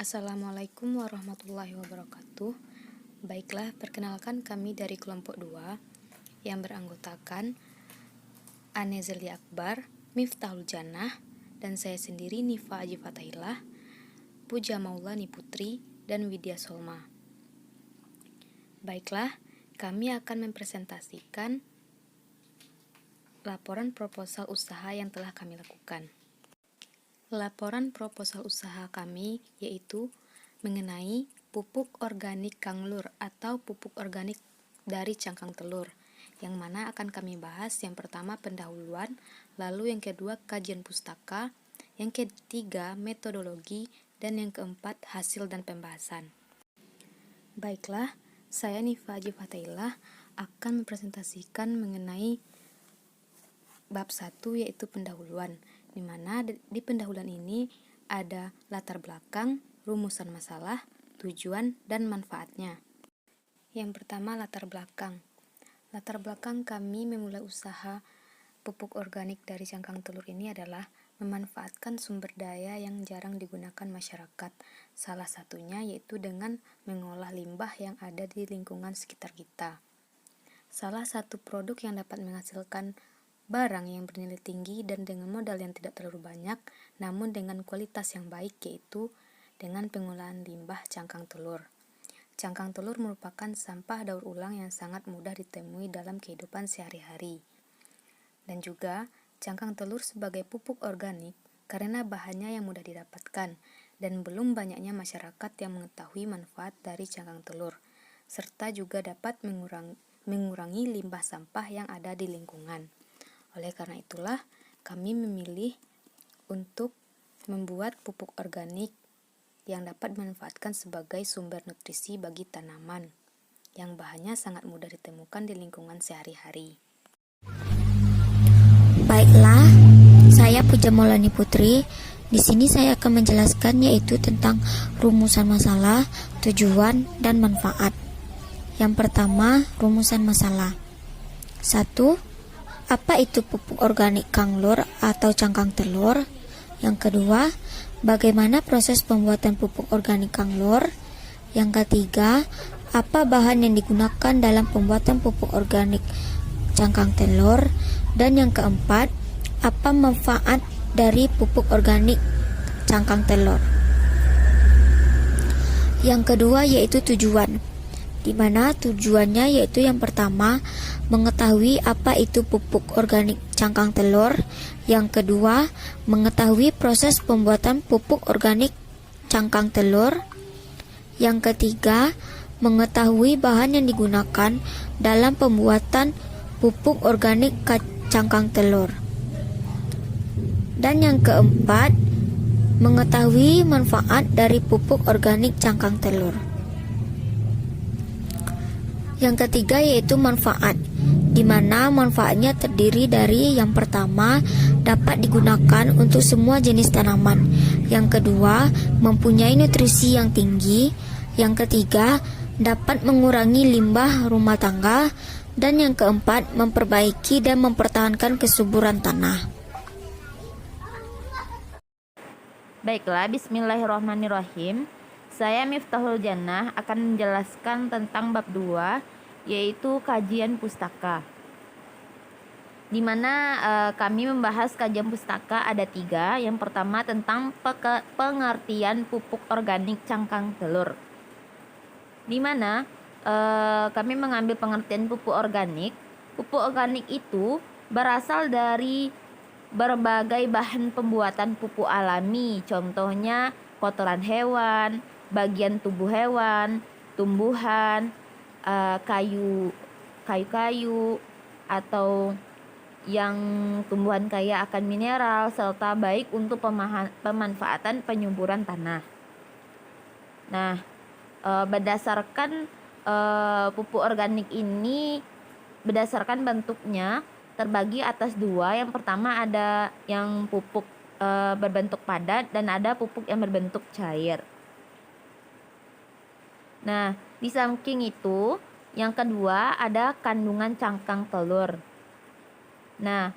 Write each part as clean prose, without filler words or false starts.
Assalamualaikum warahmatullahi wabarakatuh. Baiklah, perkenalkan kami dari kelompok 2 yang beranggotakan Anezeli Akbar, Miftahul Jannah, dan saya sendiri Nifa Aji Fatahillah, Puja Maulani Putri, dan Widya Solma. Baiklah, kami akan mempresentasikan laporan proposal usaha yang telah kami lakukan. Laporan proposal usaha kami yaitu mengenai pupuk organik Kanglur atau pupuk organik dari cangkang telur, yang mana akan kami bahas yang pertama pendahuluan, lalu yang kedua kajian pustaka, yang ketiga metodologi, dan yang keempat hasil dan pembahasan. Baiklah, saya Nifa Aji Fatahillah akan mempresentasikan mengenai bab 1 yaitu pendahuluan, di mana di pendahuluan ini ada latar belakang, rumusan masalah, tujuan, dan manfaatnya. Yang pertama, latar belakang. Latar belakang kami memulai usaha pupuk organik dari cangkang telur ini adalah memanfaatkan sumber daya yang jarang digunakan masyarakat. Salah satunya yaitu dengan mengolah limbah yang ada di lingkungan sekitar kita. Salah satu produk yang dapat menghasilkan barang yang bernilai tinggi dan dengan modal yang tidak terlalu banyak, namun dengan kualitas yang baik, yaitu dengan pengolahan limbah cangkang telur. Cangkang telur merupakan sampah daur ulang yang sangat mudah ditemui dalam kehidupan sehari-hari. Dan juga, cangkang telur sebagai pupuk organik karena bahannya yang mudah didapatkan dan belum banyaknya masyarakat yang mengetahui manfaat dari cangkang telur, serta juga dapat mengurangi limbah sampah yang ada di lingkungan. Oleh karena itulah, kami memilih untuk membuat pupuk organik yang dapat dimanfaatkan sebagai sumber nutrisi bagi tanaman, yang bahannya sangat mudah ditemukan di lingkungan sehari-hari. Baiklah, saya Puja Maulani Putri. Di sini saya akan menjelaskan yaitu tentang rumusan masalah, tujuan, dan manfaat. Yang pertama, rumusan masalah. 1. Apa itu pupuk organik Kanglur atau cangkang telur? Yang kedua, bagaimana proses pembuatan pupuk organik Kanglur? Yang ketiga, apa bahan yang digunakan dalam pembuatan pupuk organik cangkang telur? Dan yang keempat, apa manfaat dari pupuk organik cangkang telur? Yang kedua yaitu tujuan, di mana tujuannya yaitu yang pertama, mengetahui apa itu pupuk organik cangkang telur. Yang kedua, mengetahui proses pembuatan pupuk organik cangkang telur. Yang ketiga, mengetahui bahan yang digunakan dalam pembuatan pupuk organik cangkang telur. Dan yang keempat, mengetahui manfaat dari pupuk organik cangkang telur. Yang ketiga yaitu manfaat, di mana manfaatnya terdiri dari yang pertama, dapat digunakan untuk semua jenis tanaman. Yang kedua, mempunyai nutrisi yang tinggi. Yang ketiga, dapat mengurangi limbah rumah tangga. Dan yang keempat, memperbaiki dan mempertahankan kesuburan tanah. Baiklah, bismillahirrahmanirrahim. Saya Miftahul Jannah akan menjelaskan tentang bab 2, yaitu kajian pustaka. Di mana kami membahas kajian pustaka ada 3. Yang pertama tentang pengertian pupuk organik cangkang telur. Di mana kami mengambil pengertian pupuk organik. Pupuk organik itu berasal dari berbagai bahan pembuatan pupuk alami, contohnya kotoran hewan, bagian tubuh hewan, tumbuhan, kayu-kayu atau yang tumbuhan kaya akan mineral, serta baik untuk pemanfaatan penyuburan tanah. Nah, berdasarkan pupuk organik ini, berdasarkan bentuknya terbagi atas 2. Yang pertama ada yang pupuk berbentuk padat dan ada pupuk yang berbentuk cair. Nah, di samping itu, yang kedua ada kandungan cangkang telur. Nah,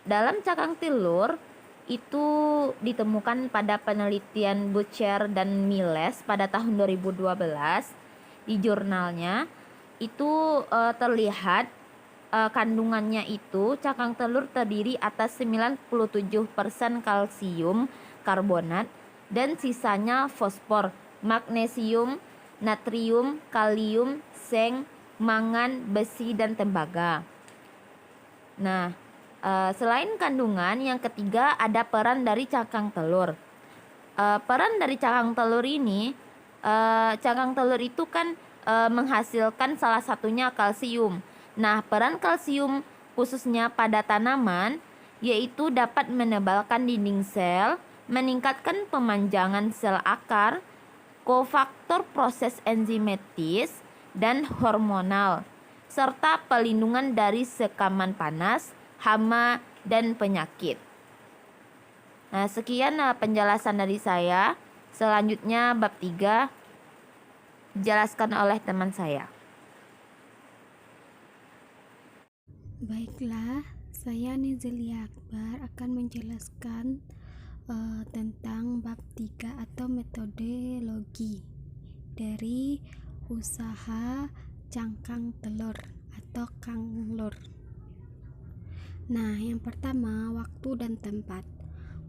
dalam cangkang telur itu ditemukan pada penelitian Butcher dan Miles pada tahun 2012 di jurnalnya. Itu terlihat kandungannya itu cangkang telur terdiri atas 97% kalsium karbonat dan sisanya fosfor, magnesium, natrium, kalium, seng, mangan, besi, dan tembaga. Nah, selain kandungan, yang ketiga ada peran dari cangkang telur. Peran dari cangkang telur ini, cangkang telur itu kan menghasilkan salah satunya kalsium. Nah, peran kalsium khususnya pada tanaman yaitu dapat menebalkan dinding sel, meningkatkan pemanjangan sel akar, kofaktor proses enzimatis dan hormonal, serta pelindungan dari sekaman panas, hama, dan penyakit. Nah, sekian penjelasan dari saya. Selanjutnya bab 3 dijelaskan oleh teman saya. Baiklah, saya Nizelia Akbar akan menjelaskan tentang bab 3 atau metodologi dari usaha cangkang telur atau kanglur. Nah, yang pertama, waktu dan tempat.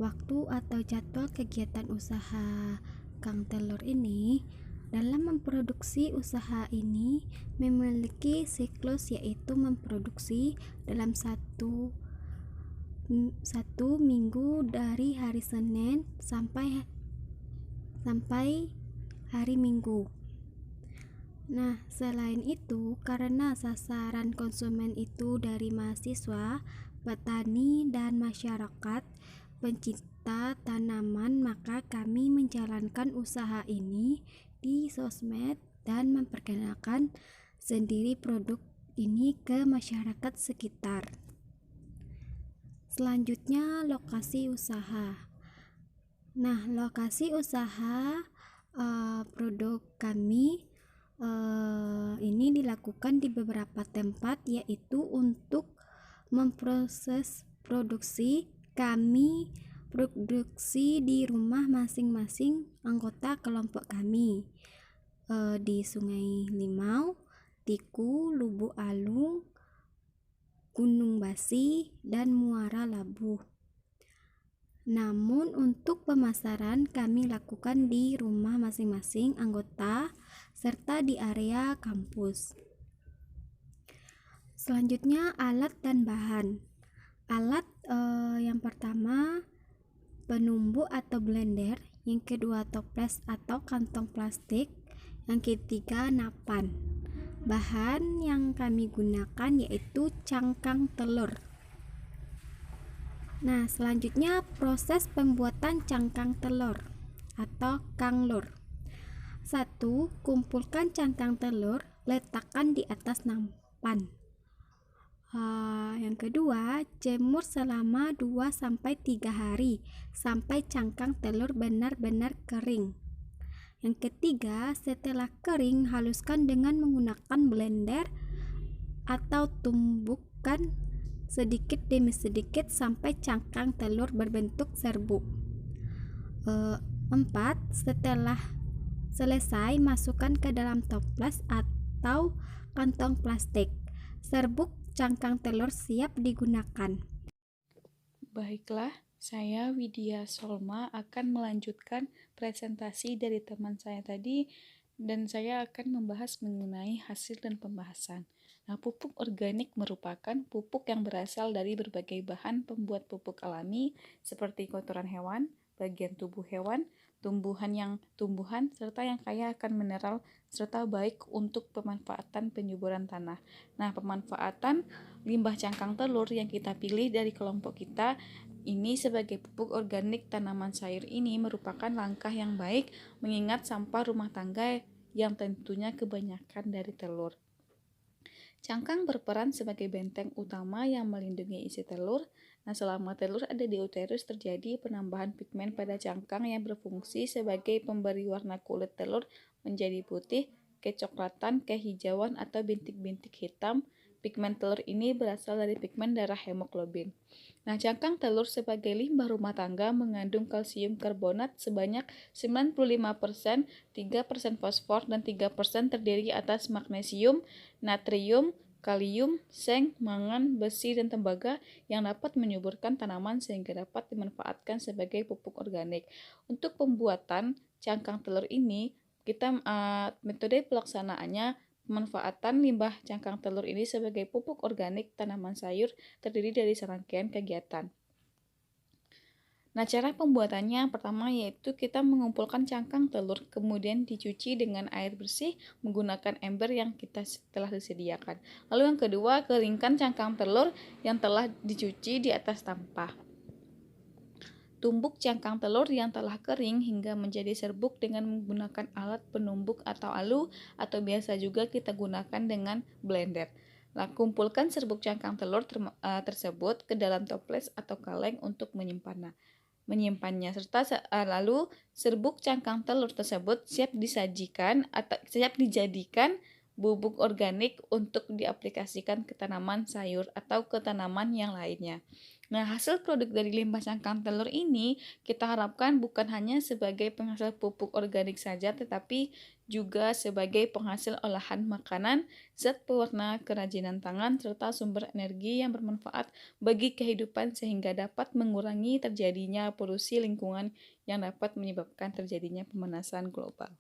Waktu atau jadwal kegiatan usaha kang telur ini dalam memproduksi usaha ini memiliki siklus, yaitu memproduksi dalam satu minggu dari hari Senin sampai hari Minggu. Nah, selain itu, karena sasaran konsumen itu dari mahasiswa, petani, dan masyarakat pencinta tanaman, maka kami menjalankan usaha ini di sosmed dan memperkenalkan sendiri produk ini ke masyarakat sekitar. Selanjutnya, lokasi usaha. Nah, lokasi usaha produk kami ini dilakukan di beberapa tempat, yaitu untuk memproses produksi. Kami produksi di rumah masing-masing anggota kelompok kami, di Sungai Limau, Tiku, Lubuk Alung, Gunung Basi, dan Muara Labuh. Namun untuk pemasaran kami lakukan di rumah masing-masing anggota serta di area kampus. Selanjutnya, alat dan bahan. Alat yang pertama penumbuk atau blender, yang kedua toples atau kantong plastik, yang ketiga napan. Bahan yang kami gunakan yaitu cangkang telur. Nah, selanjutnya proses pembuatan cangkang telur atau kanglur. 1. Kumpulkan cangkang telur, letakkan di atas nampan. Yang kedua, jemur selama 2-3 hari sampai cangkang telur benar-benar kering. Yang ketiga, setelah kering, haluskan dengan menggunakan blender atau tumbukkan sedikit demi sedikit sampai cangkang telur berbentuk serbuk. 4. Setelah selesai, masukkan ke dalam toples atau kantong plastik. Serbuk cangkang telur siap digunakan. Baiklah, saya Widya Solma akan melanjutkan presentasi dari teman saya tadi, dan saya akan membahas mengenai hasil dan pembahasan. Nah, pupuk organik merupakan pupuk yang berasal dari berbagai bahan pembuat pupuk alami seperti kotoran hewan, bagian tubuh hewan, tumbuhan, serta yang kaya akan mineral serta baik untuk pemanfaatan penyuburan tanah. Nah, pemanfaatan limbah cangkang telur yang kita pilih dari kelompok kita ini sebagai pupuk organik tanaman sayur ini merupakan langkah yang baik mengingat sampah rumah tangga yang tentunya kebanyakan dari telur. Cangkang berperan sebagai benteng utama yang melindungi isi telur. Nah, selama telur ada di uterus terjadi penambahan pigmen pada cangkang yang berfungsi sebagai pemberi warna kulit telur menjadi putih, kecoklatan, kehijauan, atau bintik-bintik hitam Pigmen telur ini berasal dari pigmen darah hemoglobin. Nah, cangkang telur sebagai limbah rumah tangga mengandung kalsium karbonat sebanyak 95%, 3% fosfor, dan 3% terdiri atas magnesium, natrium, kalium, seng, mangan, besi, dan tembaga yang dapat menyuburkan tanaman sehingga dapat dimanfaatkan sebagai pupuk organik. Untuk pembuatan cangkang telur ini, metode pelaksanaannya pemanfaatan limbah cangkang telur ini sebagai pupuk organik tanaman sayur terdiri dari serangkaian kegiatan. Nah, cara pembuatannya pertama yaitu kita mengumpulkan cangkang telur, kemudian dicuci dengan air bersih menggunakan ember yang kita telah disediakan. Lalu yang kedua, keringkan cangkang telur yang telah dicuci di atas tampah. Tumbuk cangkang telur yang telah kering hingga menjadi serbuk dengan menggunakan alat penumbuk atau alu, atau biasa juga kita gunakan dengan blender. Nah, kumpulkan serbuk cangkang telur tersebut ke dalam toples atau kaleng untuk menyimpannya. Serta lalu serbuk cangkang telur tersebut siap dijadikan bubuk organik untuk diaplikasikan ke tanaman sayur atau ke tanaman yang lainnya. Nah, hasil produk dari limbah cangkang telur ini kita harapkan bukan hanya sebagai penghasil pupuk organik saja, tetapi juga sebagai penghasil olahan makanan, zat pewarna kerajinan tangan, serta sumber energi yang bermanfaat bagi kehidupan sehingga dapat mengurangi terjadinya polusi lingkungan yang dapat menyebabkan terjadinya pemanasan global.